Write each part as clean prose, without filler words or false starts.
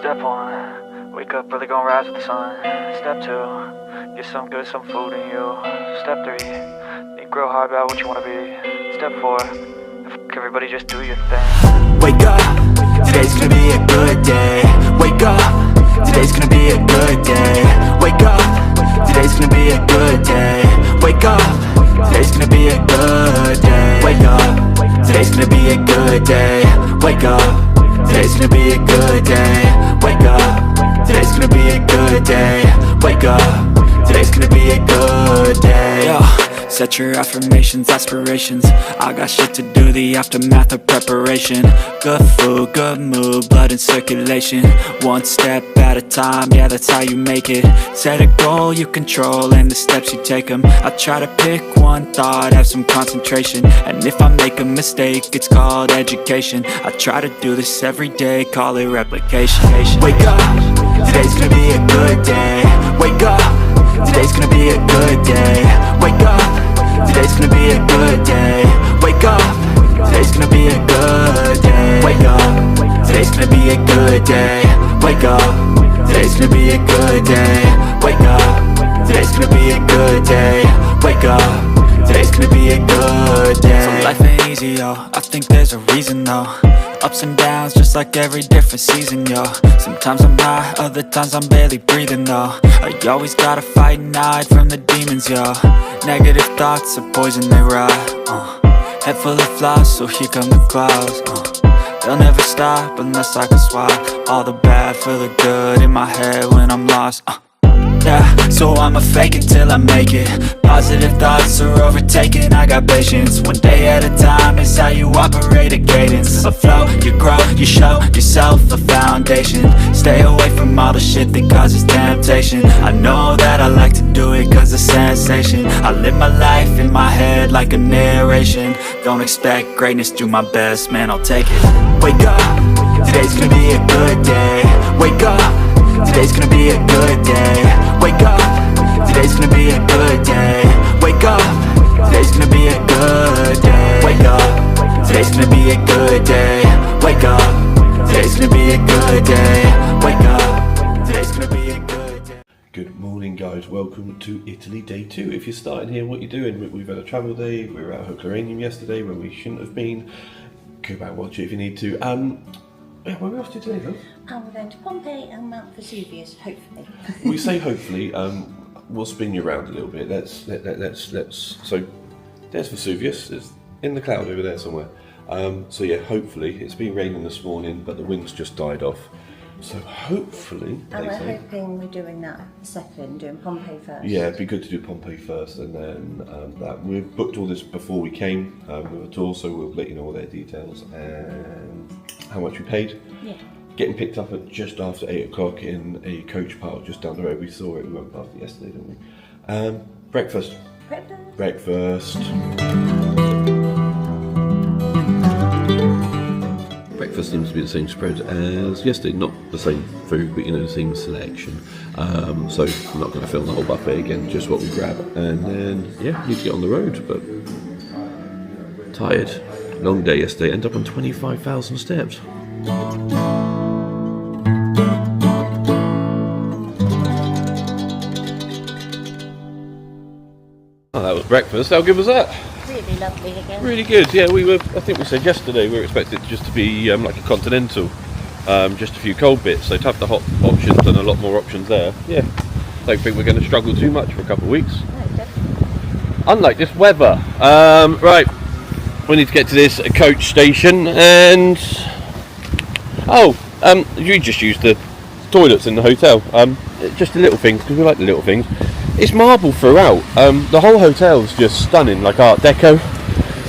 Step 1, wake up early, gonna rise with the sun. Step 2, get some good, some food in you. Step 3, think real hard about what you wanna be. Step 4, everybody just do your thing. Wake up, today's gonna be a good day. Wake up, today's gonna be a good day. Wake up, today's gonna be a good day. Wake up, today's gonna be a good day. Wake up, today's gonna be a good day. Wake up, today's gonna be a good day. Wake up, today's gonna be a good day. Wake up, today's gonna be a good day. Yo, set your affirmations, aspirations. I got shit to do, the aftermath of preparation. Good food, good mood, blood in circulation. One step at a time, yeah, that's how you make it. Set a goal you control and the steps you take them. I try to pick one thought, have some concentration. And if I make a mistake, it's called education. I try to do this every day, call it replication. Wake up, today's gonna be a good day. Wake up, today's gonna be a good day. Wake up, today's gonna be a good day. Wake up, today's gonna be a good day. Wake up, today's gonna be a good day. Wake up, today's gonna be a good day. Wake up, today's gonna be a good day. Wake up, today's gonna be a good day. So life ain't easy, yo, I think there's a reason though. Ups and downs, just like every different season, yo. Sometimes I'm high, other times I'm barely breathing, though. I always gotta fight and hide from the demons, yo. Negative thoughts are poison, they rot. Head full of flies, so here come the clouds. They'll never stop unless I can swap all the bad for the good in my head when I'm lost. Yeah, so I'ma fake it till I make it. Positive thoughts are overtaken, I got patience. One day at a time is how you operate a cadence. A flow, you grow, you show yourself a foundation. Stay away from all the shit that causes temptation. I know that I like to do it cause it's sensation. I live my life in my head like a narration. Don't expect greatness, do my best, man, I'll take it. Wake up, today's gonna be a good day. Wake up, today's gonna be a good day. Wake up, today's gonna be a good day. Wake up, today's gonna be a good day. Wake up, today's gonna be a good day. Wake up, today's gonna be a good day. Wake up, today's gonna be a good day. Good morning, guys. Welcome to Italy Day 2. If you're starting here, what you're doing, we've had a travel day. We were at Herculaneum yesterday when we shouldn't have been. Go back and watch it if you need to. Yeah, where are we off to today, though? We're going to Pompei and Mount Vesuvius, hopefully. We say hopefully. We'll spin you around a little bit. Let's. So, there's Vesuvius. It's in the cloud over there somewhere. So yeah, hopefully it's been raining this morning, but the wind's just died off. So hopefully. And we're hoping we're doing that second, doing Pompeii first. Yeah, it'd be good to do Pompeii first, and then that. We've booked all this before we came with a tour, so we'll let you know all their details and how much we paid. Yeah. Getting picked up at just after 8 o'clock in a coach park just down the road. We saw it. We went past it yesterday, didn't we? Breakfast. Breakfast. Breakfast seems to be the same spread as yesterday, not the same food, but the same selection. So I'm not going to film the whole buffet again, just what we grab, and then yeah, need to get on the road. But tired, long day yesterday. End up on 25,000 steps. Oh, that was breakfast. How good was that? Really lovely again. Really good, yeah. I think we said yesterday we were expected just to be like a continental, just a few cold bits. So to have the hot options and a lot more options there, yeah. Don't think we're going to struggle too much for a couple of weeks. No, definitely. Unlike this weather. Right, we need to get to this coach station, and you just use the toilets in the hotel. Just the little things, because we like the little things. It's marble throughout. The whole hotel's just stunning, like Art Deco.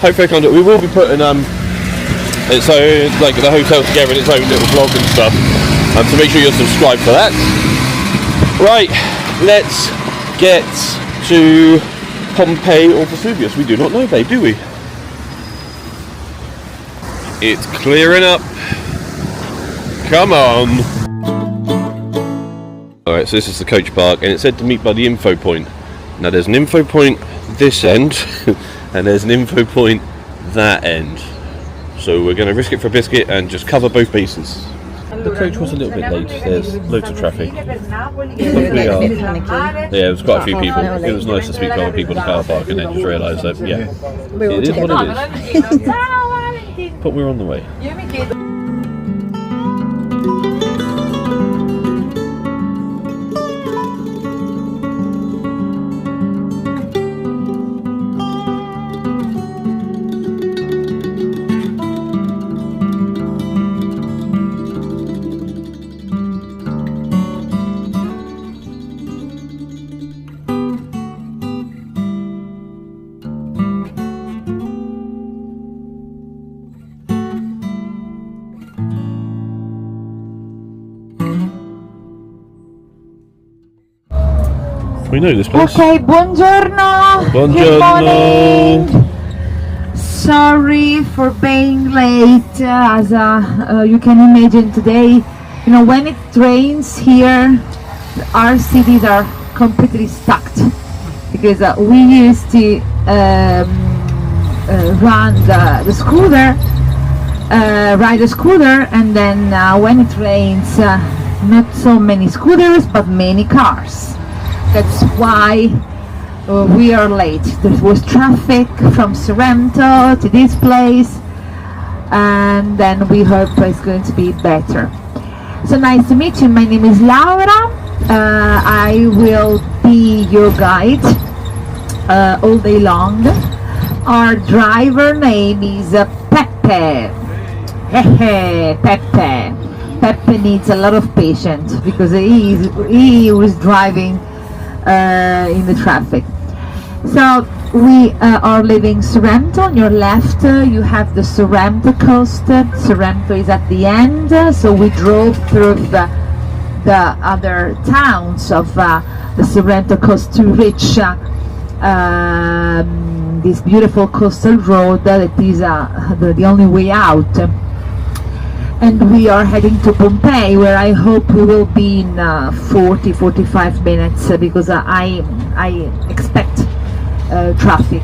Hopefully, we will be putting so like the hotel together in its own little vlog and stuff. So make sure you're subscribed for that. Right, let's get to Pompei or Vesuvius. We do not know, babe, do we? It's clearing up. Come on. Alright, so this is the coach park, and it said to meet by the info point. Now there's an info point this end, and there's an info point that end. So we're going to risk it for a biscuit and just cover both bases. the coach was a little bit late. There's loads of traffic. We are. Panicky. Yeah, it was quite a few people. It was nice to speak to other people in the car park and then just realise that, yeah, We're all it is what together. it is. But we're on the way. We know this place. Okay, buongiorno. Good Buongiorno. morning. Sorry for being late. As you can imagine today, you know, when it rains here, our cities are completely stuck because we used to run the scooter, ride a scooter, and then when it rains, not so many scooters but many cars. That's why we are late. There was traffic from Sorrento to this place, and then we hope it's going to be better. So nice to meet you. My name is Laura. I will be your guide all day long. Our driver name is Pepe. Pepe. Pepe needs a lot of patience because he was driving in the traffic. So we are leaving Sorrento. On your left you have the Sorrento coast. Sorrento is at the end, so we drove through the other towns of the Sorrento coast to reach this beautiful coastal road that is the only way out. And we are heading to Pompeii, where I hope we will be in 40-45 minutes because I expect traffic.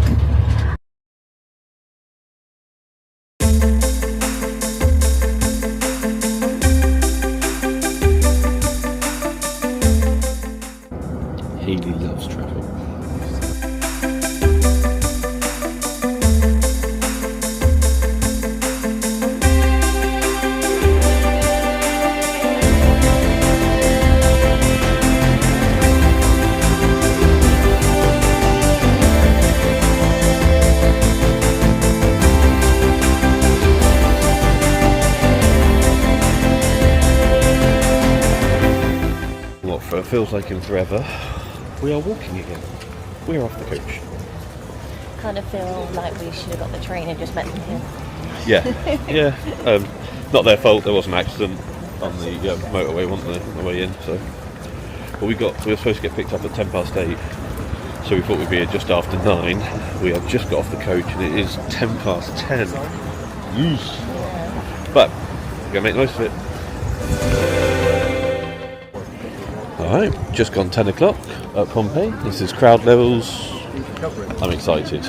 Haley loves traffic. It feels like in forever, we are walking again. We're off the coach. Kind of feel like we should have got the train and just met them here. Yeah. Not their fault. There was an accident on the motorway, wasn't there, on the way in. So, but we were supposed to get picked up at 8:10, so we thought we'd be here just after 9. We have just got off the coach and it is 10:10. Yeesh. But we're gonna make the most of it. Alright, just gone 10 o'clock at Pompeii. This is crowd levels. I'm excited.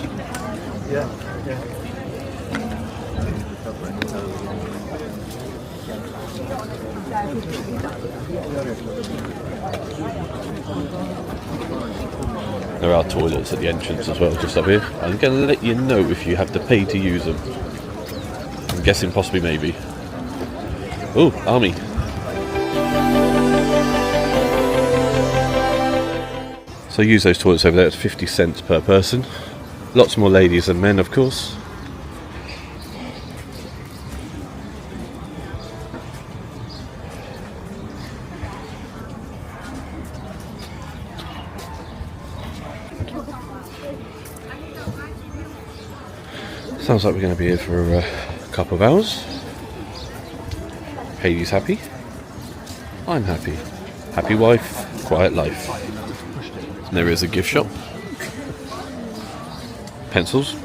There are toilets at the entrance as well, just up here. I'm going to let you know if you have to pay to use them. I'm guessing possibly maybe. Oh, army. So use those toilets over there, it's 50 cents per person. Lots more ladies than men, of course. Sounds like we're going to be here for a couple of hours. Haley's happy. I'm happy. Happy wife, quiet life. And there is a gift shop. Pencils.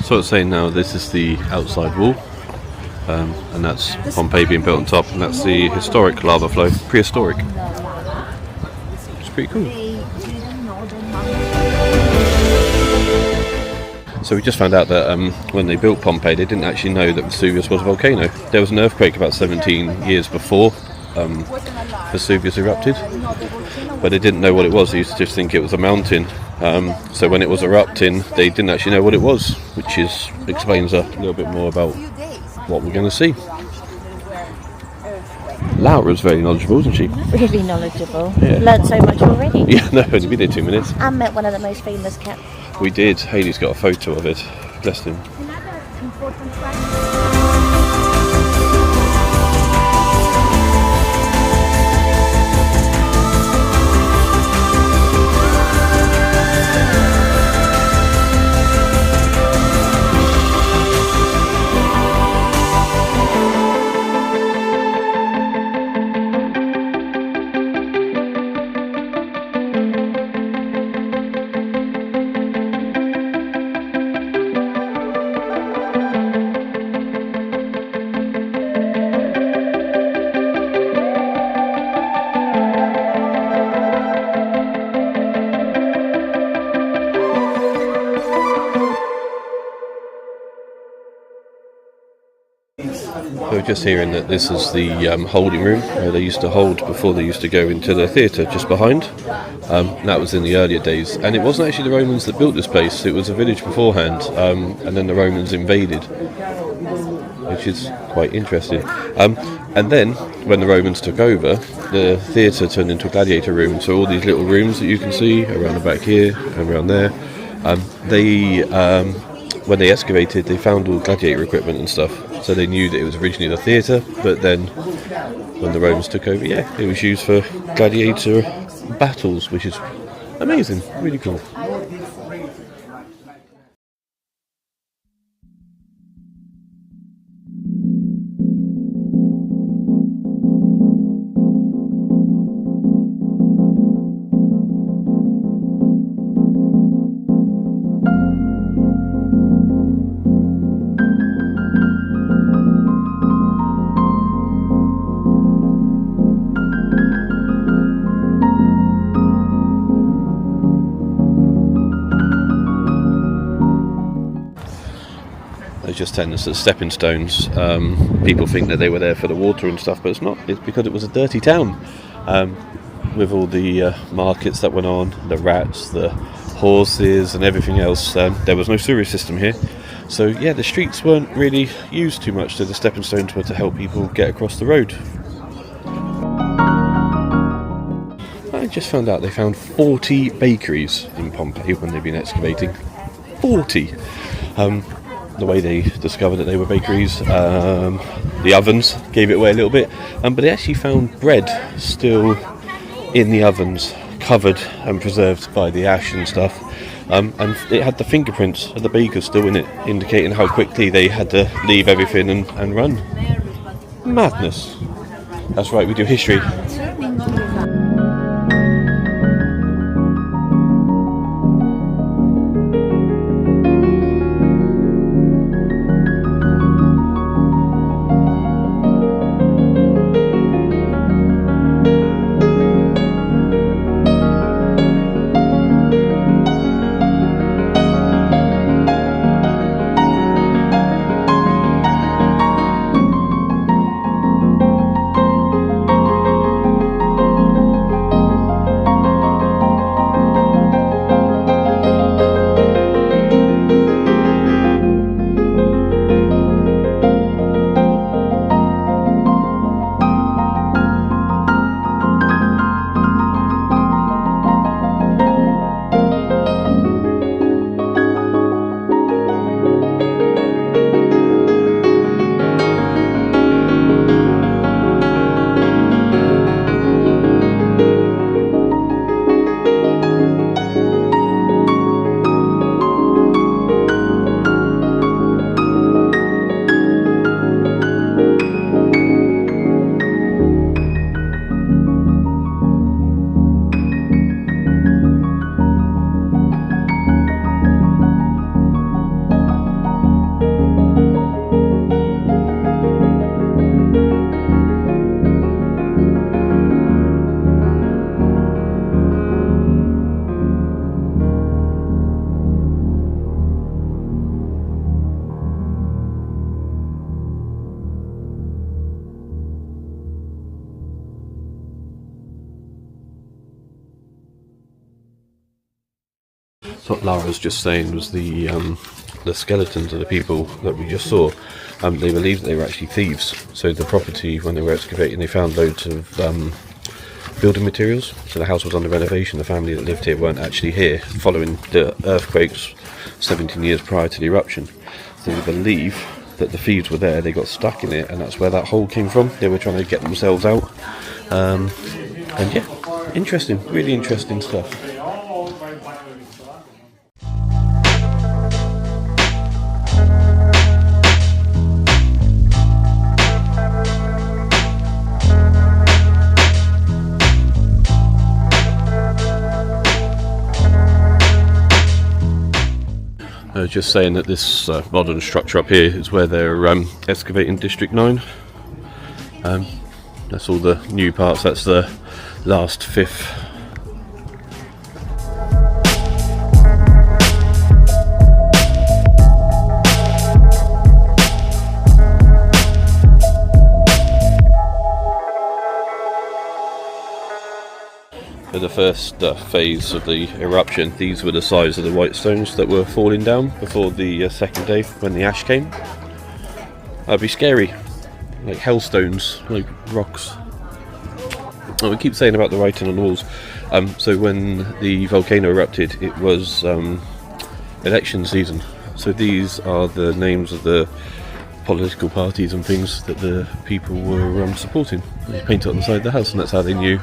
So it's saying now this is the outside wall. And that's Pompeii being built on top, and that's the historic lava flow, prehistoric. It's pretty cool. So we just found out that when they built Pompeii, they didn't actually know that Vesuvius was a volcano. There was an earthquake about 17 years before Vesuvius erupted, but they didn't know what it was. They used to just think it was a mountain. So when it was erupting, they didn't actually know what it was, which explains a little bit more about what we're going to see. Laura's very knowledgeable, isn't she? Really knowledgeable. Yeah. Learned so much already. Yeah, no, only been here 2 minutes. And met one of the most famous cats. We did. Hayley's got a photo of it. Bless him. We were just hearing that this is the holding room where they used to hold before they used to go into the theatre just behind. That was in the earlier days, and it wasn't actually the Romans that built this place. It was a village beforehand, and then the Romans invaded, which is quite interesting. And then when the Romans took over, the theatre turned into a gladiator room. So all these little rooms that you can see around the back here and around there, when they excavated, they found all gladiator equipment and stuff. So they knew that it was originally the theatre, but then when the Romans took over, yeah, it was used for gladiator battles, which is amazing, really cool. Just telling us that stepping stones, people think that they were there for the water and stuff, but it's not. It's because it was a dirty town, with all the markets that went on, the rats, the horses and everything else. There was no sewerage system here, so yeah, the streets weren't really used too much, so the stepping stones were to help people get across the road. I just found out they found 40 bakeries in Pompeii when they've been excavating. 40! The way they discovered that they were bakeries, the ovens gave it away a little bit, but they actually found bread still in the ovens, covered and preserved by the ash and stuff, and it had the fingerprints of the bakers still in it, indicating how quickly they had to leave everything and run. Madness. That's right, we do history. what Lara was just saying was the skeletons of the people that we just saw. They believed that they were actually thieves. So the property, when they were excavating, they found loads of building materials. So the house was under renovation. The family that lived here weren't actually here following the earthquakes 17 years prior to the eruption. So they believe that the thieves were there, they got stuck in it, and that's where that hole came from. They were trying to get themselves out. And yeah, interesting, really interesting stuff. I was just saying that this modern structure up here is where they're excavating District 9. That's all the new parts, that's the last fifth. For the first phase of the eruption, these were the size of the white stones that were falling down before the second day when the ash came. That'd be scary, like hailstones, like rocks. Oh, we keep saying about the writing on the walls. So when the volcano erupted, it was election season. So these are the names of the political parties and things that the people were supporting. They painted on the side of the house, and that's how they knew.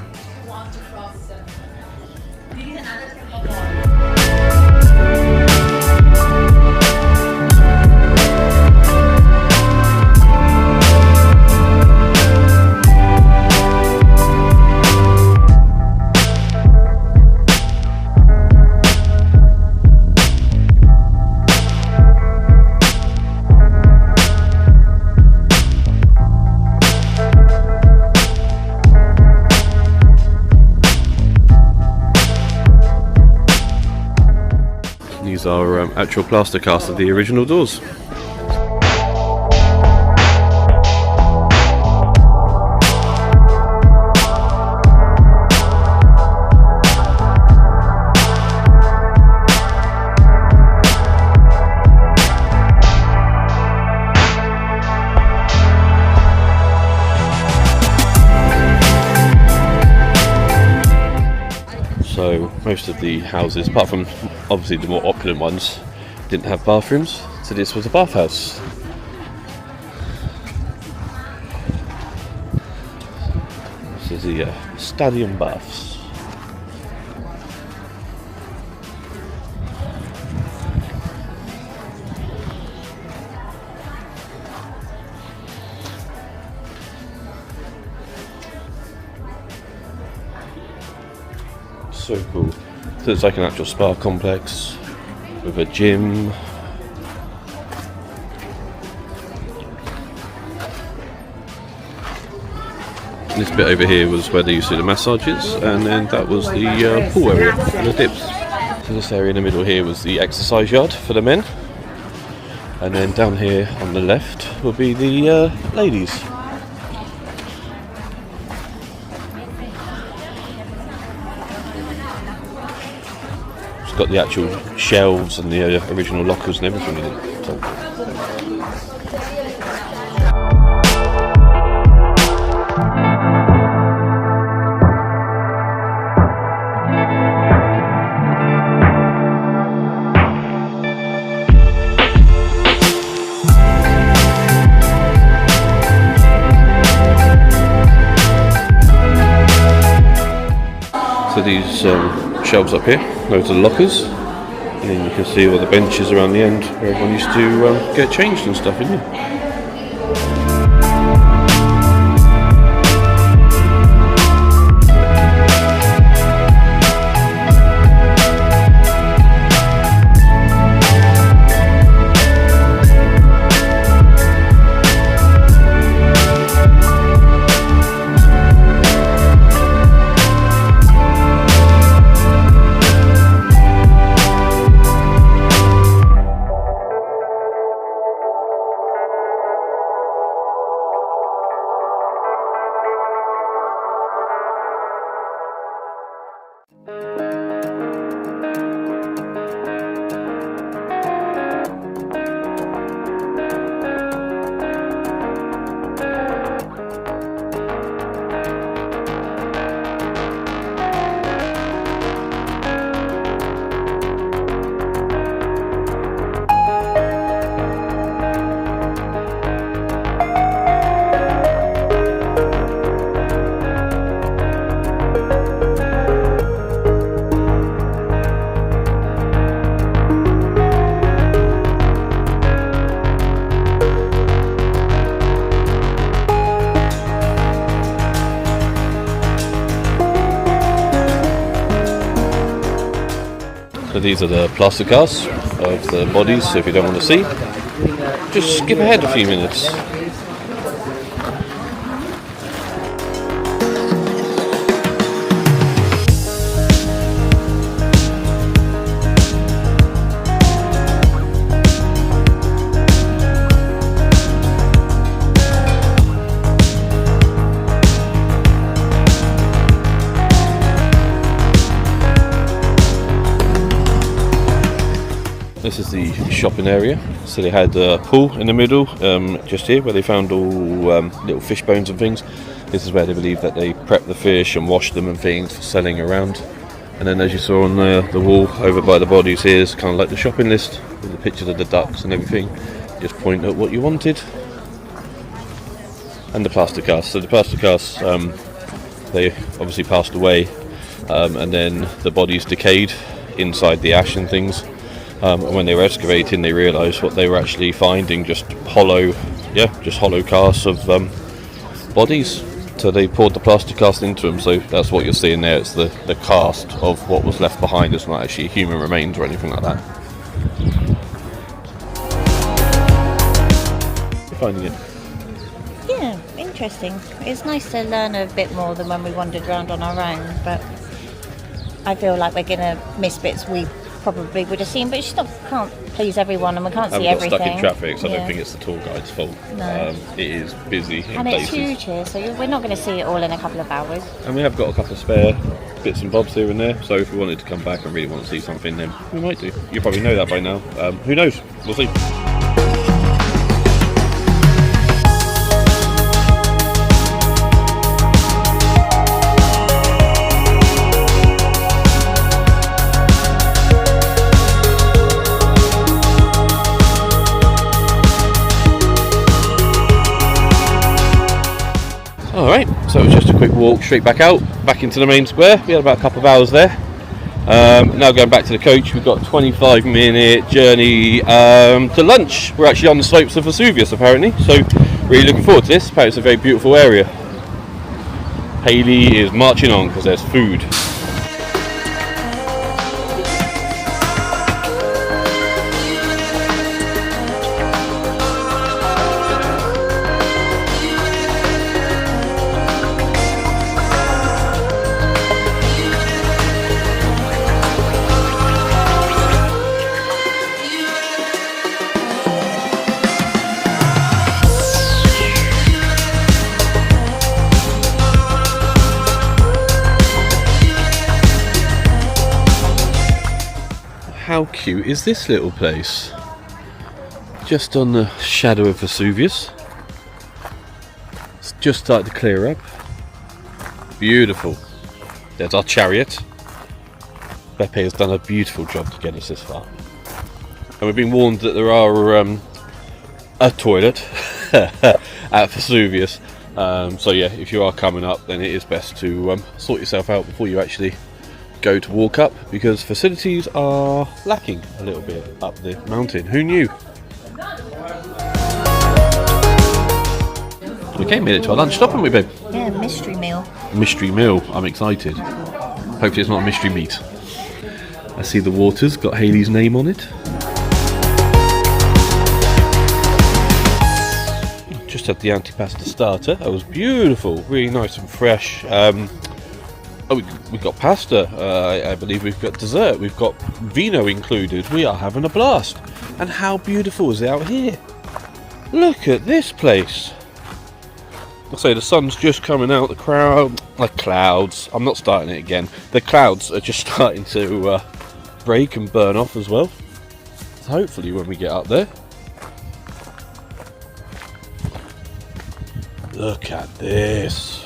These are actual plaster casts of the original doors. So most of the houses, apart from obviously the more opulent ones, didn't have bathrooms, so this was a bathhouse. This is the stadium baths. So cool. So it's like an actual spa complex with a gym. This bit over here was where they used to do the massages, and then that was the pool area for the dips. So this area in the middle here was the exercise yard for the men, and then down here on the left will be the ladies. It's got the actual shelves and the original lockers and everything in it. So. So these shelves up here, those are the lockers, and then you can see all the benches around the end where everyone used to get changed and stuff, isn't it? these are the plaster casts of the bodies, so if you don't want to see, just skip ahead a few minutes. This is the shopping area. So they had a pool in the middle, just here, where they found all little fish bones and things. This is where they believe that they prep the fish and wash them and things for selling around. And then, as you saw on the wall over by the bodies, here is kind of like the shopping list with the pictures of the ducks and everything. Just point at what you wanted. And the plaster casts. So the plaster casts, they obviously passed away, and then the bodies decayed inside the ash and things. And when they were excavating, they realised what they were actually finding, just hollow casts of bodies. So they poured the plaster cast into them, so that's what you're seeing there. It's the cast of what was left behind. It's not actually human remains or anything like that. You're finding it? Yeah, interesting. It's nice to learn a bit more than when we wandered around on our own, but I feel like we're going to miss bits we probably would have seen, but you still can't please everyone and we can't see everything. Got stuck in traffic, so I don't think it's the tour guide's fault. No. It is busy in and places. it's huge here, so we're not going to see it all in a couple of hours. And we have got a couple of spare bits and bobs here and there, so if we wanted to come back and really want to see something, then we might do. You probably know that by now. Who knows? We'll see. Alright, so it was just a quick walk straight back into the main square. We had about a couple of hours there. Now going back to the coach, we've got a 25-minute journey to lunch. We're actually on the slopes of Vesuvius apparently, so really looking forward to this. Apparently it's a very beautiful area. Hayley is marching on because there's food. How cute is this little place? Just on the shadow of Vesuvius. It's just started to clear up. Beautiful. There's our chariot. Beppe has done a beautiful job to get us this far. And we've been warned that there are a toilet at Vesuvius. So yeah, if you are coming up, then it is best to sort yourself out before you actually go to walk up, because facilities are lacking a little bit up the mountain. Who knew? Okay, made it to our lunch stop, haven't we, babe? Yeah, mystery meal. Mystery meal. I'm excited. Hopefully it's not a mystery meat. I see the water's got Hayley's name on it. Just had the antipasta starter. That was beautiful, really nice and fresh. We've got pasta, I believe we've got dessert, we've got vino included. We are having a blast. And how beautiful is it out here? Look at this place. I'll say the sun's just coming out, the clouds, I'm not starting it again. The clouds are just starting to break and burn off as well. So hopefully when we get up there. Look at this.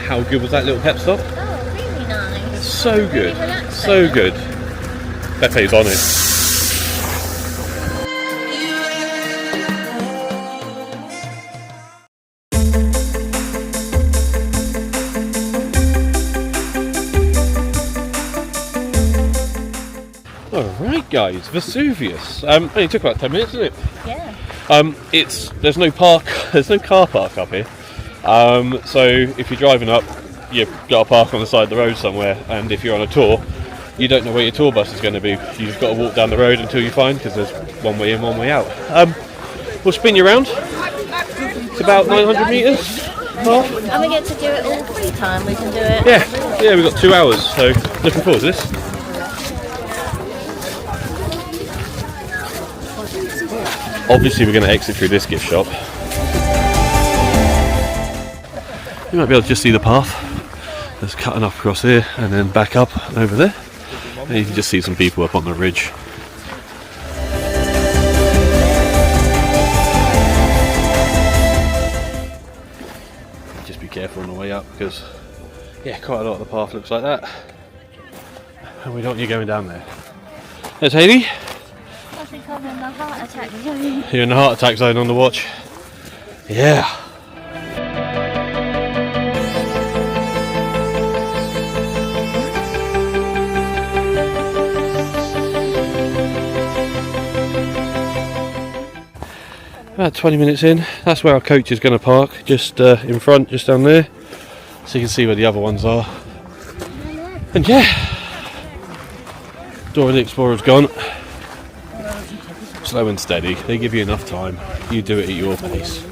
How good was that little pep stop? Oh, really nice. So good, Really so good. Pepe's on it. Alright organised Vesuvius. Only took about 10 minutes, didn't it? Yeah. There's no car park up here. So if you're driving up, you've got to park on the side of the road somewhere, and if you're on a tour, you don't know where your tour bus is going to be. You've got to walk down the road until you find, because there's one way in, one way out. We'll spin you around. It's about 900 metres. And we get to do it all free time. We can do it. Yeah, we've got 2 hours, so looking forward to this. Obviously, we're going to exit through this gift shop. You might be able to just see the path. There's cutting up across here and then back up and over there. And you can just see some people up on the ridge. Just be careful on the way up because, yeah, quite a lot of the path looks like that. And we don't want you going down there. There's Hayley. I think I'm in the heart attack zone. You're in the heart attack zone on the watch. Yeah. About 20 minutes in, that's where our coach is going to park, just in front, just down there, so you can see where the other ones are. And yeah, Dora the Explorer's gone. Slow and steady, they give you enough time, you do it at your pace.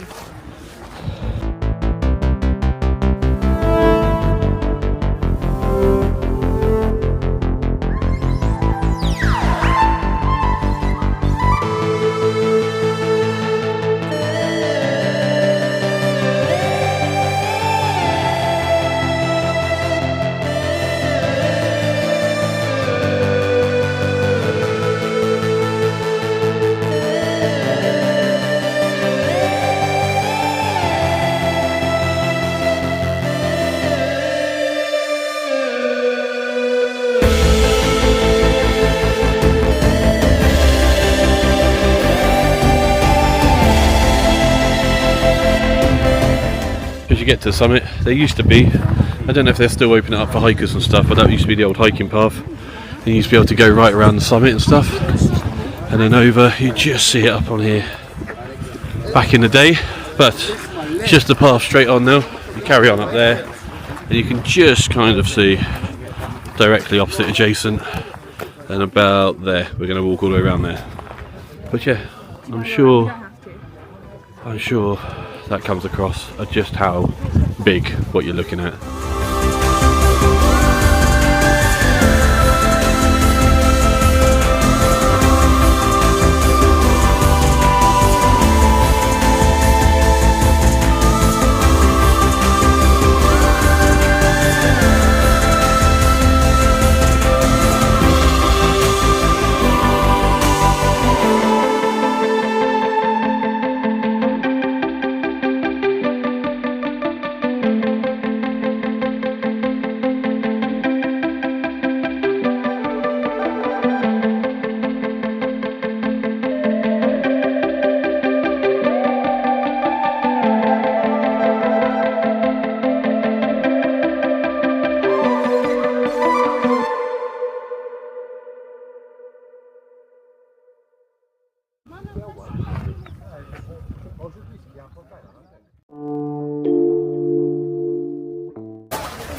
As you get to the summit, there used to be, I don't know if they're still opening it up for hikers and stuff, but that used to be the old hiking path. You used to be able to go right around the summit and stuff, and then over, you just see it up on here back in the day, but it's just the path straight on now. You carry on up there, and you can just kind of see directly opposite adjacent, and about there. We're going to walk all the way around there. But yeah, I'm sure that comes across just how big what you're looking at.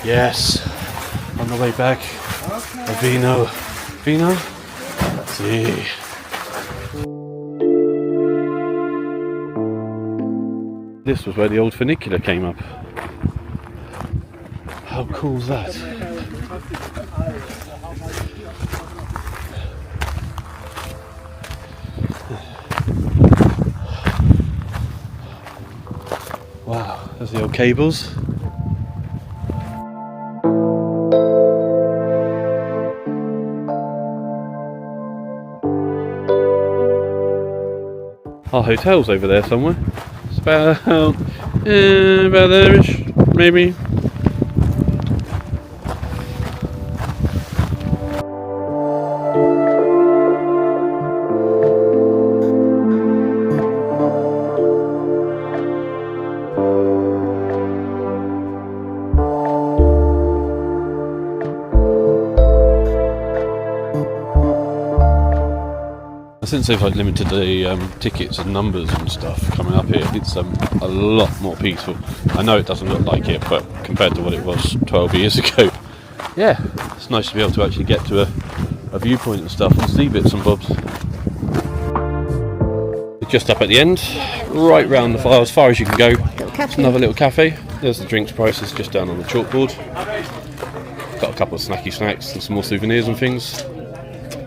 Yes, on the way back, a vino. Vino? Si. This was where the old funicular came up. How cool is that? Wow, there's the old cables. Our hotel's over there somewhere. It's about there-ish, maybe. since they've like limited the tickets and numbers and stuff coming up here, it's a lot more peaceful. I know it doesn't look like it, but compared to what it was 12 years ago, yeah, it's nice to be able to actually get to a viewpoint and stuff and see bits and bobs. Just up at the end, right round the far as far as you can go. Another little cafe. There's the drinks prices just down on the chalkboard. Got a couple of snacky snacks and some more souvenirs and things.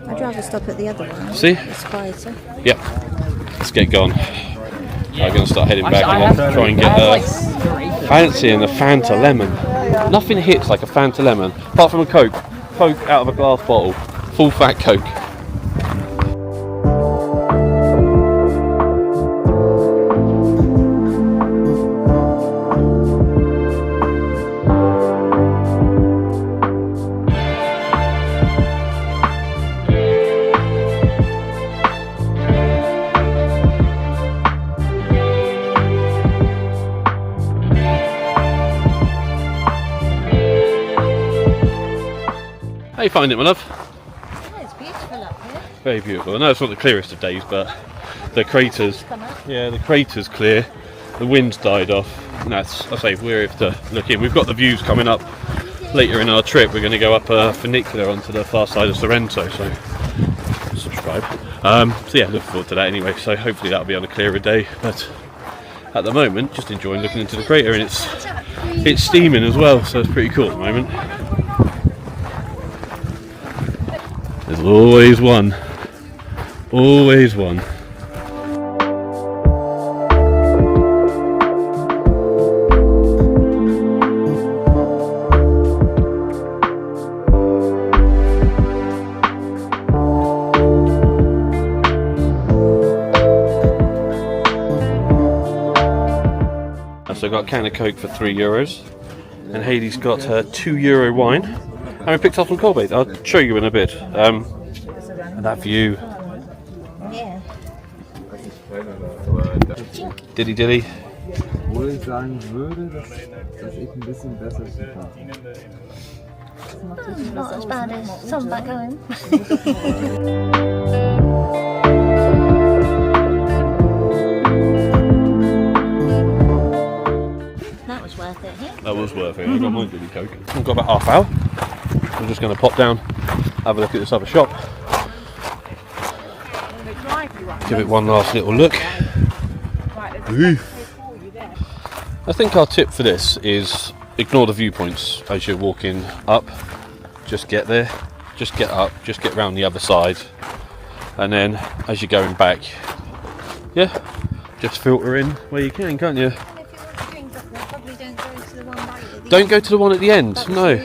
I'd rather stop at the other one. See? It's quieter. Yep. Let's get going. I'm going to start heading back and then try and get fancying a Fanta lemon. Nothing hits like a Fanta lemon, apart from a Coke. Coke out of a glass bottle. Full fat Coke. How you find it, my love? Oh, it's beautiful up here. Very beautiful. I know it's not the clearest of days, but the craters, yeah, the crater's clear. The wind's died off. And that's, I say, we're here to look in. We've got the views coming up later in our trip. We're going to go up a funicular onto the far side of Sorrento, so subscribe. So yeah, looking forward to that anyway. So hopefully that'll be on a clearer day. But at the moment, just enjoying looking into the crater, and it's steaming as well, so it's pretty cool at the moment. There's always one. Always one. So I got a can of Coke for €3, and Hayley's got her €2 wine. And we picked up some Pompeii. I'll show you in a bit. And that view. Yeah. Dilly dilly. Obwohl ich sagen würde, dass ich ein bisschen besser fahre. Not as bad as some back home. That was worth it, yeah? That was worth it. I got my Dilly Coke. I've got about half hour. I'm just going to pop down, have a look at this other shop. Give it one last little look. I think our tip for this is ignore the viewpoints as you're walking up. Just get there, just get up, just get round the other side, and then as you're going back, yeah, just filter in where you can, can't you? Don't go to the one at the end, no.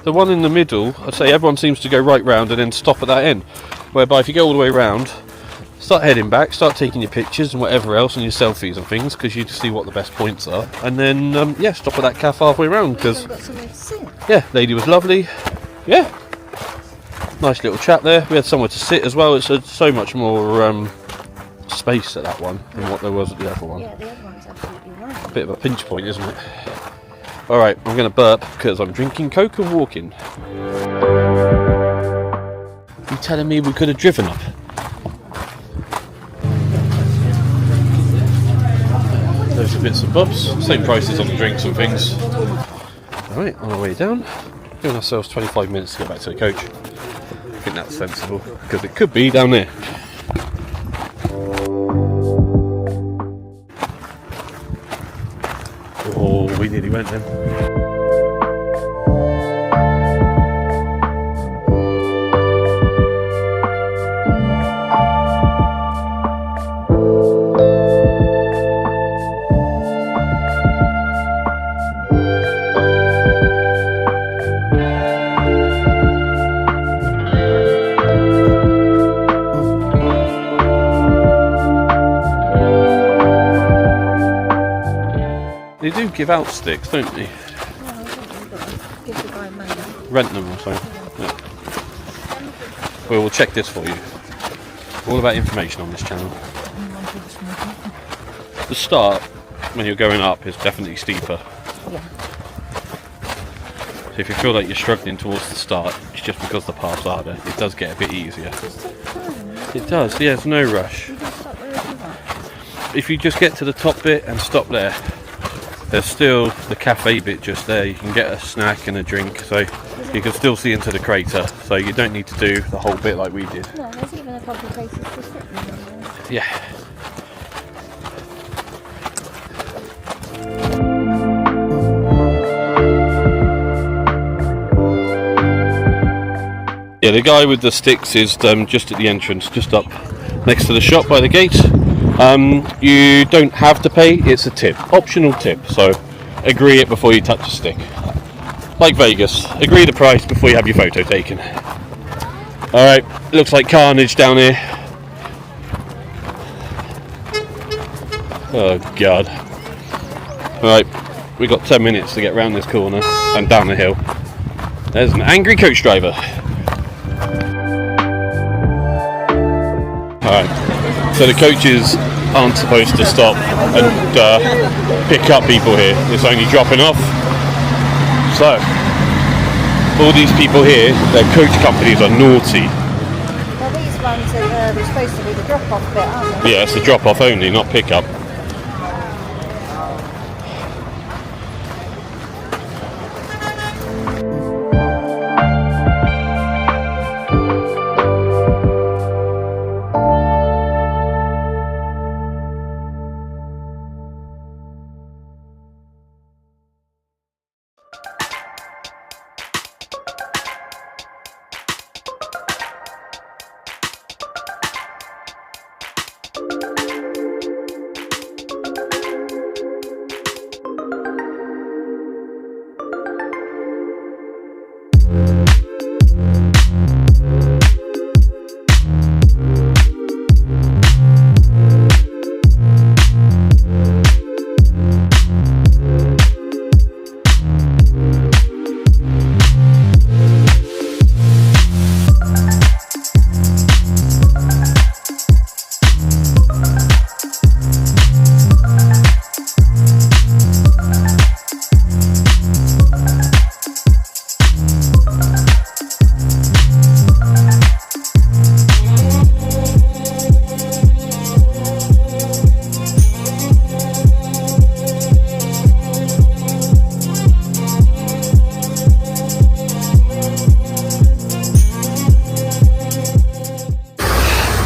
The one in the middle, I'd say everyone seems to go right round and then stop at that end. Whereby if you go all the way round, start heading back, start taking your pictures and whatever else and your selfies and things, because you see what the best points are. And then, yeah, stop at that cafe halfway round, because, yeah, lady was lovely. Yeah. Nice little chat there. We had somewhere to sit as well. It's so much more space at that one than what there was at the other one. Yeah, the other one's absolutely right. A bit of a pinch point, isn't it? Alright, I'm going to burp because I'm drinking Coke and walking. You telling me we could have driven up? Those are bits and bobs. Same prices on the drinks and things. Alright, on our way down. Giving ourselves 25 minutes to get back to the coach. I think that's sensible because it could be down there. Oh, we nearly went then. They do give out sticks, don't they? Give the guy money. Rent them or something. Yeah. We'll check this for you. All about information on this channel. The start, when you're going up, is definitely steeper. Yeah. So if you feel like you're struggling towards the start, it's just because the path's harder. It does get a bit easier. It does, yeah, there's no rush. If you just get to the top bit and stop there, there's still the cafe bit just there. You can get a snack and a drink, so you can still see into the crater. So you don't need to do the whole bit like we did. No, there's even a couple of places to sit in there. Yeah. Yeah, the guy with the sticks is just at the entrance, just up next to the shop by the gate. You don't have to pay, it's a tip, optional tip, so agree it before you touch a stick. Like Vegas, agree the price before you have your photo taken. Alright, looks like carnage down here. Oh god. Alright, we got 10 minutes to get round this corner and down the hill. There's an angry coach driver. Alright, so the coaches aren't supposed to stop and pick up people here. It's only dropping off. So, all these people here, their coach companies are naughty. Well, these ones are supposed to be the drop-off bit, aren't they? Yeah, it's the drop-off only, not pick-up.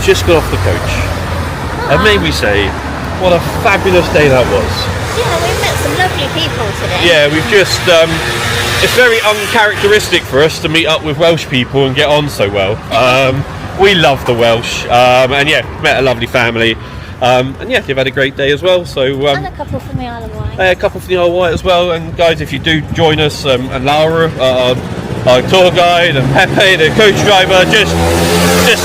Just got off the coach and made me say what a fabulous day that was. Yeah, we've met some lovely people today. Yeah, we've just it's very uncharacteristic for us to meet up with Welsh people and get on so well. We love the Welsh, and yeah, met a lovely family, and yeah, they've had a great day as well. So and a couple from the Isle of Wight. a couple from the Isle of Wight as well. And guys, if you do join us, and Laura, our tour guide, and Pepe, the coach driver, just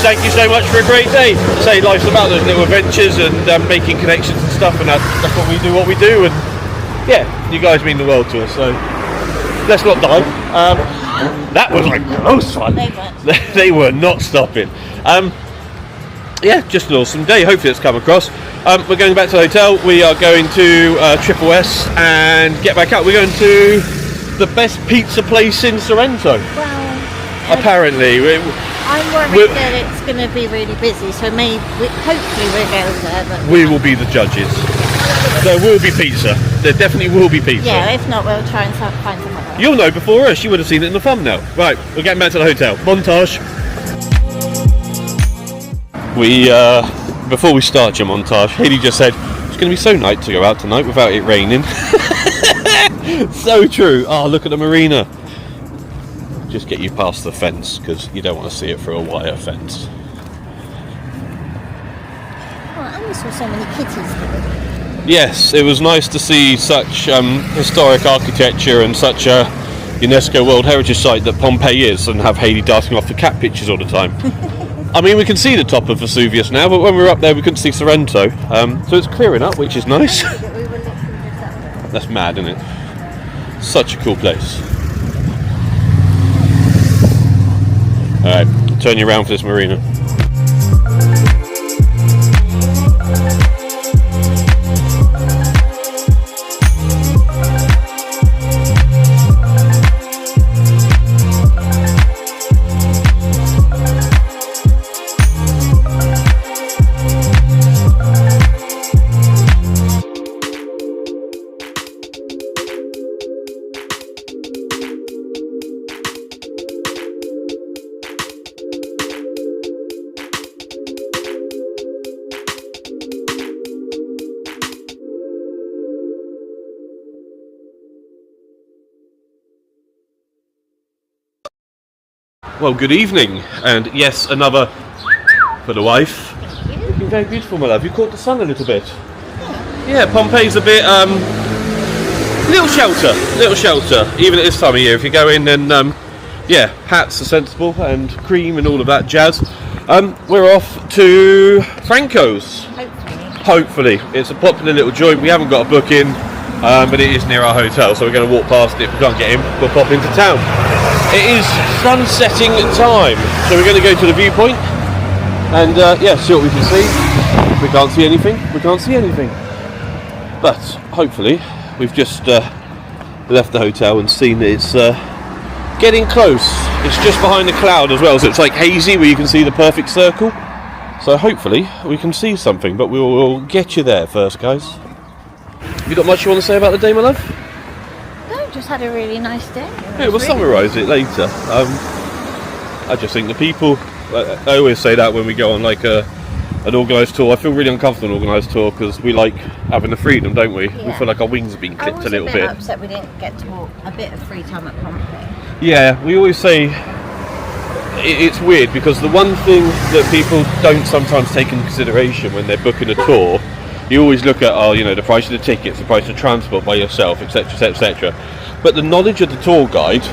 thank you so much for a great day. Say life's about those little adventures and making connections and stuff, and that's what we do. And yeah, you guys mean the world to us. So let's not die. That was a close one. They were not stopping. Yeah, just an awesome day. Hopefully it's come across. We're going back to the hotel. We are going to Triple S and get back out. We're going to the best pizza place in Sorrento. Well, apparently. I'm worried that it's going to be really busy, so hopefully we'll go there. But we will be the judges. There will be pizza. There definitely will be pizza. yeah, if not, we'll try and find somewhere else. You'll know before us. You would have seen it in the thumbnail. Right, we're getting back to the hotel. Montage. Before we start your montage, Hayley just said it's going to be so nice to go out tonight without it raining. So true. Oh, look at the marina. Just get you past the fence because you don't want to see it through a wire fence. Oh, and we saw so many kitties today. Yes, it was nice to see such historic architecture and such a UNESCO World Heritage Site that Pompeii is, and have Hayley darting off the cat pictures all the time. I mean, we can see the top of Vesuvius now, but when we were up there we couldn't see Sorrento. So it's clearing up, which is nice. That's mad, isn't it? Such a cool place. Alright, turn you around for this marina. Well, good evening, and yes, another for the wife. Looking very beautiful, my love. You caught the sun a little bit. Yeah, Pompeii's a bit, little shelter, even at this time of year. If you go in, then, yeah, hats are sensible, and cream and all of that jazz. We're off to Franco's. Hopefully. It's a popular little joint. We haven't got a booking, but it is near our hotel, so we're going to walk past it. If we can't get in, we'll pop into town. It is sun setting time, so we're going to go to the viewpoint and yeah, see what we can see. If we can't see anything, we can't see anything. But hopefully, we've just left the hotel and seen that it's getting close. It's just behind the cloud as well, so it's like hazy where you can see the perfect circle. So hopefully we can see something, but we'll get you there first, guys. You got much you want to say about the day, my love? No, just had a really nice day. Yeah, we'll summarise it later. I just think the people, I always say that when we go on like an organised tour. I feel really uncomfortable on an organised tour because we like having the freedom, don't we? Yeah. We feel like our wings have been clipped a little bit. I was a bit upset we didn't get to walk a bit of free time at Pompeii. Yeah, we always say it's weird because the one thing that people don't sometimes take into consideration when they're booking a tour, you always look at, oh, you know, the price of the tickets, the price of transport by yourself, etc, etc. But the knowledge of the tour guide,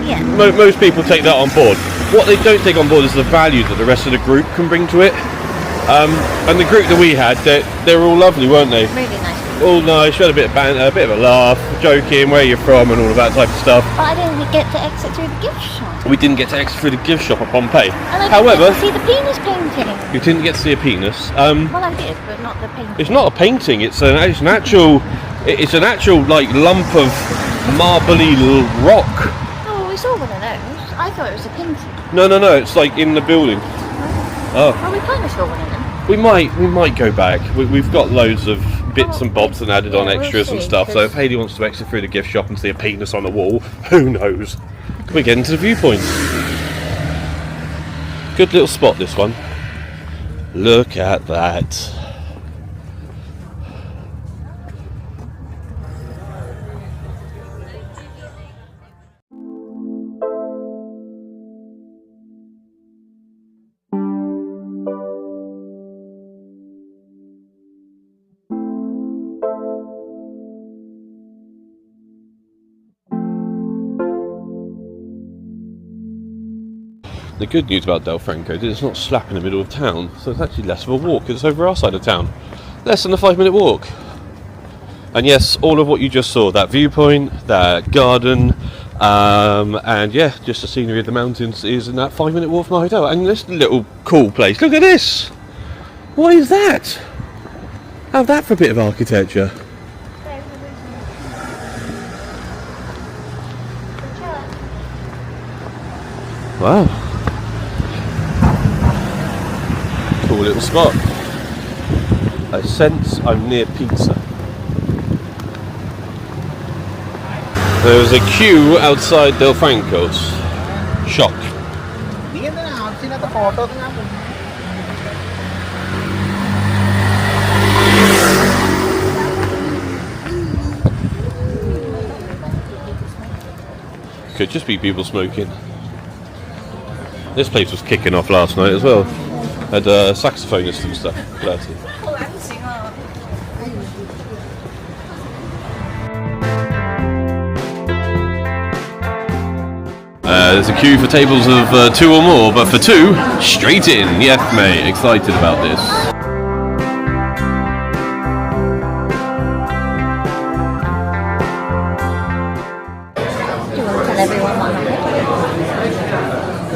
yeah, most people take that on board. What they don't take on board is the value that the rest of the group can bring to it. And the group that we had, they were all lovely, weren't they? really nice. All nice. We had a bit of banter, a bit of a laugh, joking, where you're from, and all of that type of stuff. But I didn't get to exit through the gift shop. We didn't get to exit through the gift shop at Pompeii. And I However, didn't get to see the penis painting. you didn't get to see a penis. Well, I did, but not the painting. It's not a painting. It's an actual like lump of marbly rock. Oh, we saw one of those. I thought it was a painting. No. It's like in the building. Oh. Well, we kind of saw one of them. We might go back. We've got loads of bits and bobs and added on extras and stuff. So if Hayley wants to exit through the gift shop and see a penis on the wall, who knows? We're getting to the viewpoint. Good little spot, this one. Look at that. The good news about Del Franco is it's not slap in the middle of town, so it's actually less of a walk. It's over our side of town. Less than a 5-minute walk. And yes, all of what you just saw, that viewpoint, that garden, and yeah, just the scenery of the mountains is in that 5-minute walk from our hotel. And this little cool place, look at this! What is that? Have that for a bit of architecture. Wow. Cool little spot. I sense I'm near pizza. There's a queue outside Del Franco's shop. Could just be people smoking. This place was kicking off last night as well. Had saxophonists and stuff. Flirty. There's a queue for tables of 2 or more, but for 2, straight in. Yes, mate, excited about this. Do you want to tell everyone what happened?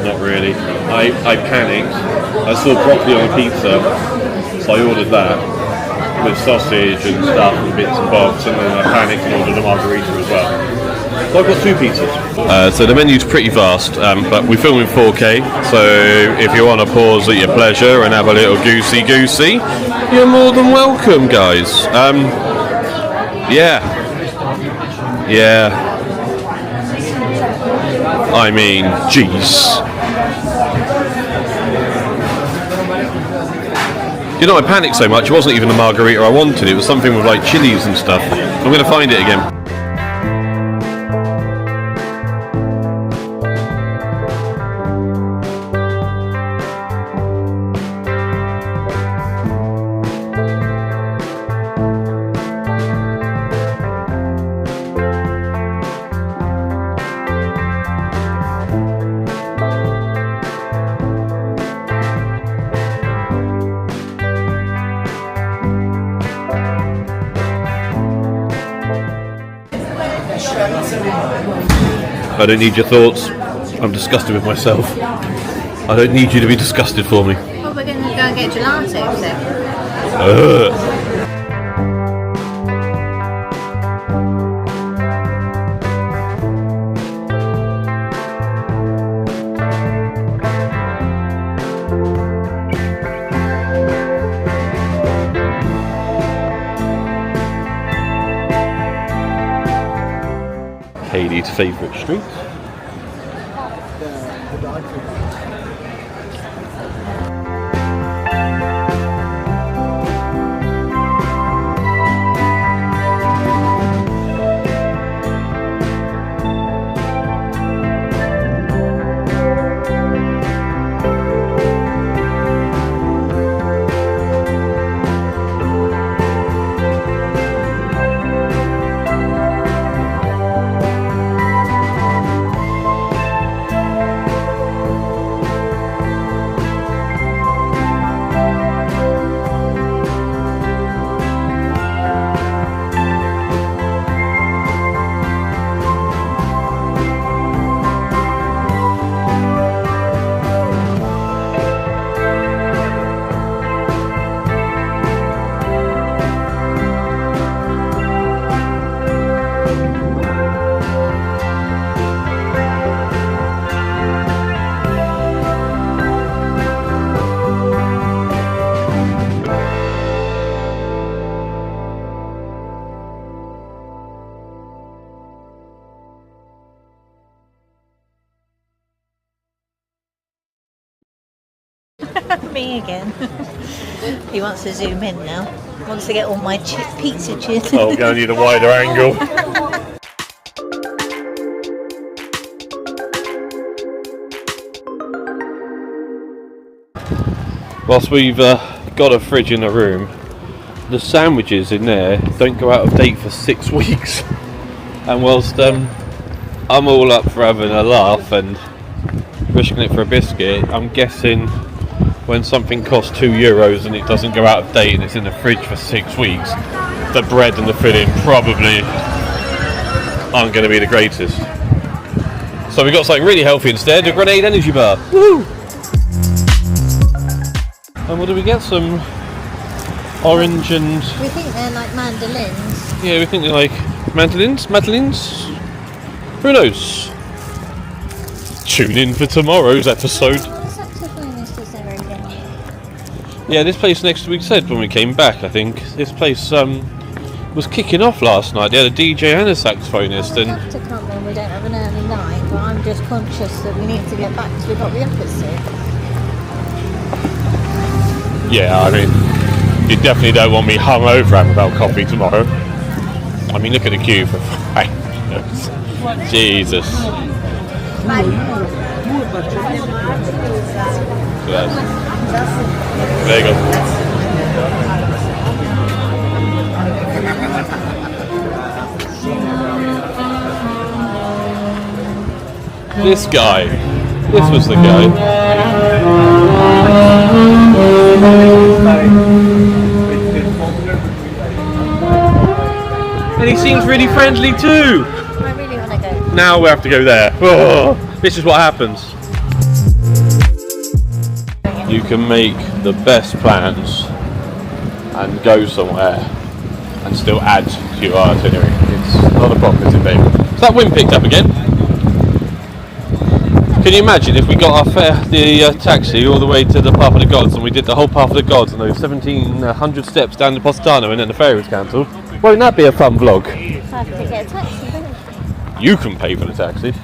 Not really. I panicked. I saw broccoli on a pizza, so I ordered that with sausage and stuff and bits and bobs, and then I panicked and ordered a margarita as well. So I've got 2 pizzas. So the menu's pretty vast, but we film in 4K, so if you want to pause at your pleasure and have a little goosey, you're more than welcome, guys. Yeah. I mean, jeez. You know, I panicked so much, it wasn't even the margarita I wanted, it was something with like chilies and stuff. I'm going to find it again. I don't need your thoughts. I'm disgusted with myself. I don't need you to be disgusted for me. Well, we're going to go and get gelato, so. Haley's favourite street. Me again. He wants to zoom in now. Wants to get all my pizza chips. Oh, we're going to need a wider angle. Whilst we've got a fridge in the room, the sandwiches in there don't go out of date for 6 weeks. And whilst I'm all up for having a laugh and risking it for a biscuit, I'm guessing when something costs €2 and it doesn't go out of date and it's in the fridge for 6 weeks, the bread and the filling probably aren't going to be the greatest. So we got something really healthy instead, a Grenade energy bar. Woo! And what do we get? Some orange and... We think they're like mandolins. Yeah, we think they're like mandolins? Madeleines? Who knows? Tune in for tomorrow's episode. Yeah, this place next week said when we came back, I think, this place was kicking off last night. They had a DJ and a saxophonist. And We have to come when we don't have an early night, but I'm just conscious that we need to get back because we've got the opposite. yeah, I mean, you definitely don't want me hungover and without coffee tomorrow. I mean, look at the queue for Jesus. There you go. This guy. This was the guy. And he seems really friendly too. I really want to go. Now we have to go there. Oh, this is what happens. You can make the best plans and go somewhere and still add to your itinerary. It's not a problem, is it, babe? Is that wind picked up again? Can you imagine if we got the taxi all the way to the Path of the Gods and we did the whole Path of the Gods and those 1,700 steps down to Positano and then the ferry was cancelled? Won't that be a fun vlog? I have to get a taxi, don't you? You can pay for the taxi.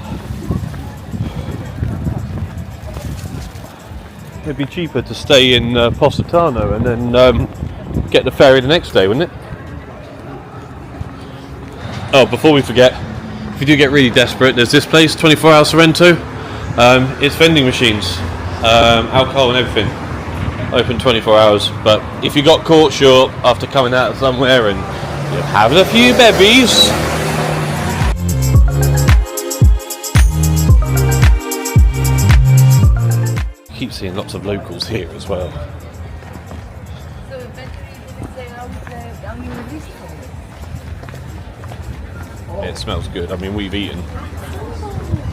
It'd be cheaper to stay in Positano and then get the ferry the next day, wouldn't it? Oh, before we forget, if you do get really desperate, there's this place, 24-hour Sorrento. It's vending machines, alcohol and everything, open 24 hours. But if you got caught short after coming out of somewhere and you're having a few bevies, keep seeing lots of locals here as well. It smells good. I mean, we've eaten,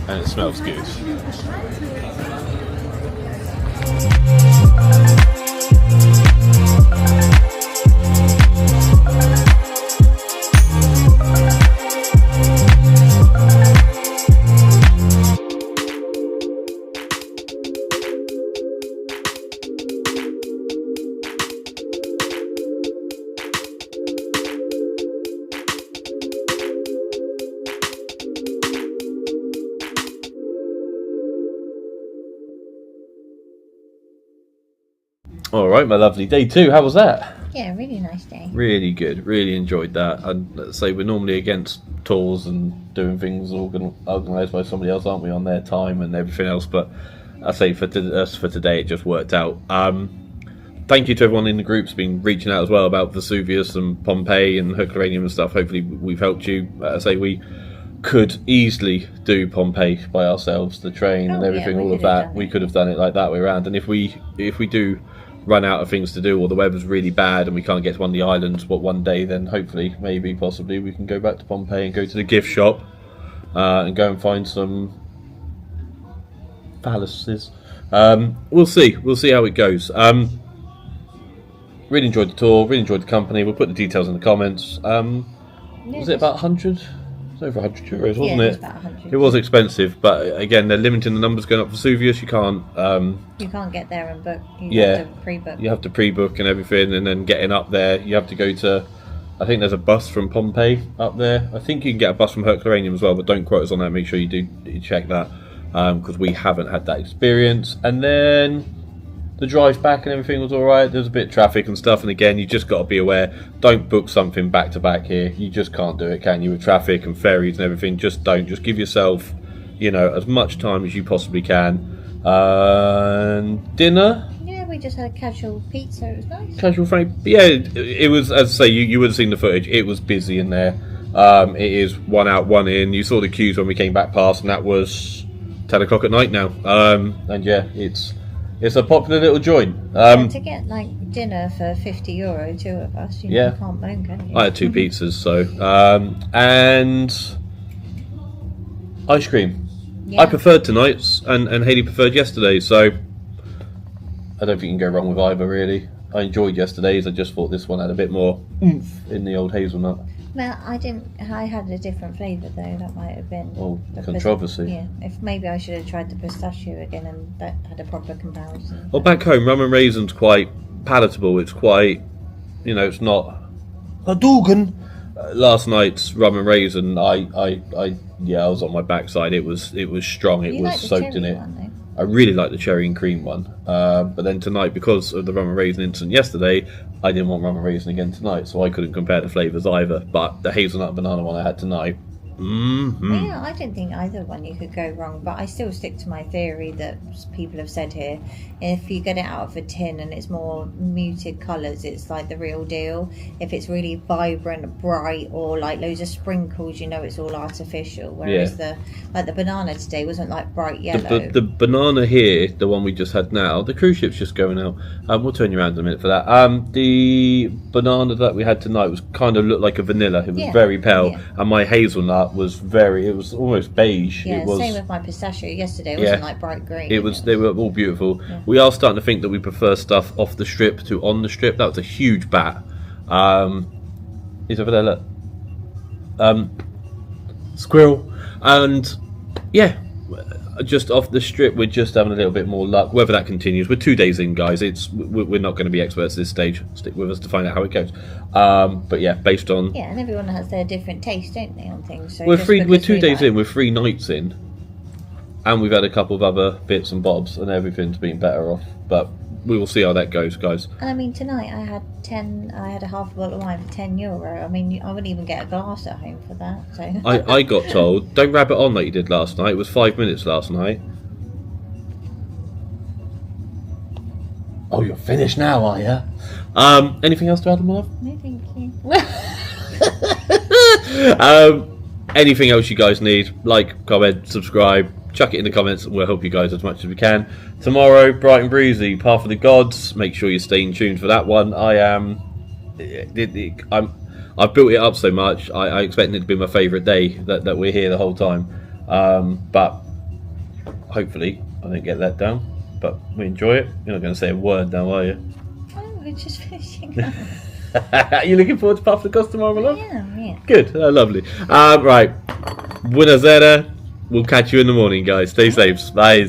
and it smells good. All right, my lovely. Day 2, how was that? Yeah, really nice day. Really good. Really enjoyed that. And let's say we're normally against tours and doing things organised by somebody else, aren't we, on their time and everything else? But I say for us for today, it just worked out. Thank you to everyone in the groups been reaching out as well about Vesuvius and Pompeii and Herculaneum and stuff. Hopefully we've helped you. I say we could easily do Pompeii by ourselves, the train and everything, all of that. We could have done it like that way around. And if we do run out of things to do, or the weather's really bad and we can't get to one of the islands one day, then hopefully, maybe, possibly, we can go back to Pompeii and go to the gift shop and go and find some palaces. We'll see how it goes. Really enjoyed the tour, really enjoyed the company. We'll put the details in the comments. Was it about 100? It was over 100 euros, wasn't it? About 100. It was expensive, but again, they're limiting the numbers going up Vesuvius. You can't get there and book. You have to pre-book. You have to pre-book and everything, and then getting up there, you have to go to. I think there's a bus from Pompeii up there. I think you can get a bus from Herculaneum as well, but don't quote us on that. Make sure you check that, because we haven't had that experience. And then the drive back and everything was alright. There's a bit of traffic and stuff, and again, you just got to be aware. Don't book something back to back here. You just can't do it, can you? With traffic and ferries and everything, just don't. Just give yourself, as much time as you possibly can. And dinner. Yeah, we just had a casual pizza. It was nice. Casual Frank. Yeah, it was. As I say, you would have seen the footage. It was busy in there. It is one out, one in. You saw the queues when we came back past, and that was 10 o'clock at night now. And yeah, it's a popular little joint. To get like dinner for €50, 2 of us, you can't moan, can you? I had 2 pizzas, so and ice cream. Yeah. I preferred tonight's, and Hayley preferred yesterday's, so I don't think you can go wrong with either, really. I enjoyed yesterday's. I just thought this one had a bit more oomph in the old hazelnut. Well, I had a different flavour though. That might have been controversy. Yeah, if maybe I should have tried the pistachio again and that had a proper comparison. Well, back home, rum and raisin's quite palatable. It's quite, it's not a Dugan. Last night's rum and raisin, I was on my backside. It was strong. It was soaked in it. I really like the cherry and cream one, but then tonight, because of the rum and raisin incident yesterday, I didn't want rum and raisin again tonight, so I couldn't compare the flavours either. But the hazelnut banana one I had tonight, Yeah, I don't think either one you could go wrong, but I still stick to my theory that people have said here. If you get it out of a tin and it's more muted colours, it's like the real deal. If it's really vibrant, bright, or like loads of sprinkles, it's all artificial. Whereas the banana today wasn't like bright yellow. The banana here, the one we just had now, the cruise ship's just going out. We'll turn you around in a minute for that. The banana that we had tonight was kind of looked like a vanilla. It was very pale, and my hazelnut was it was almost beige. Yeah, it was, same with my pistachio yesterday. It wasn't like bright green. They were all beautiful. Yeah. We are starting to think that we prefer stuff off the strip to on the strip. That was a huge bat. He's over there, look. Squirrel. And yeah, just off the strip, we're just having a little bit more luck. Whether that continues, we're 2 days in, guys. We're not going to be experts at this stage. Stick with us to find out how it goes. But yeah, based on and everyone has their different taste, don't they, on things. So we're 2 days in. We're 3 nights in, and we've had a couple of other bits and bobs, and everything's been better off. But we will see how that goes, guys. And I mean, tonight I had a half a bottle of wine for €10. I mean, I wouldn't even get a glass at home for that. So I got told, don't rab it on like you did last night. It was 5 minutes last night. Oh, you're finished now, are you? Anything else to add, Marv? No, thank you. Anything else you guys need, like, comment, subscribe, chuck it in the comments, and we'll help you guys as much as we can. Tomorrow, bright and breezy, Path of the Gods. Make sure you're staying tuned for that one. I've built it up so much. I expect it to be my favourite day that we're here the whole time. But hopefully I don't get let down. But we enjoy it. You're not going to say a word now, are you? Oh, we're just finishing up. Are you looking forward to Puff the Costa tomorrow, my love? Yeah. Good. Lovely. Right. Buonasera. We'll catch you in the morning, guys. Stay safe. Bye.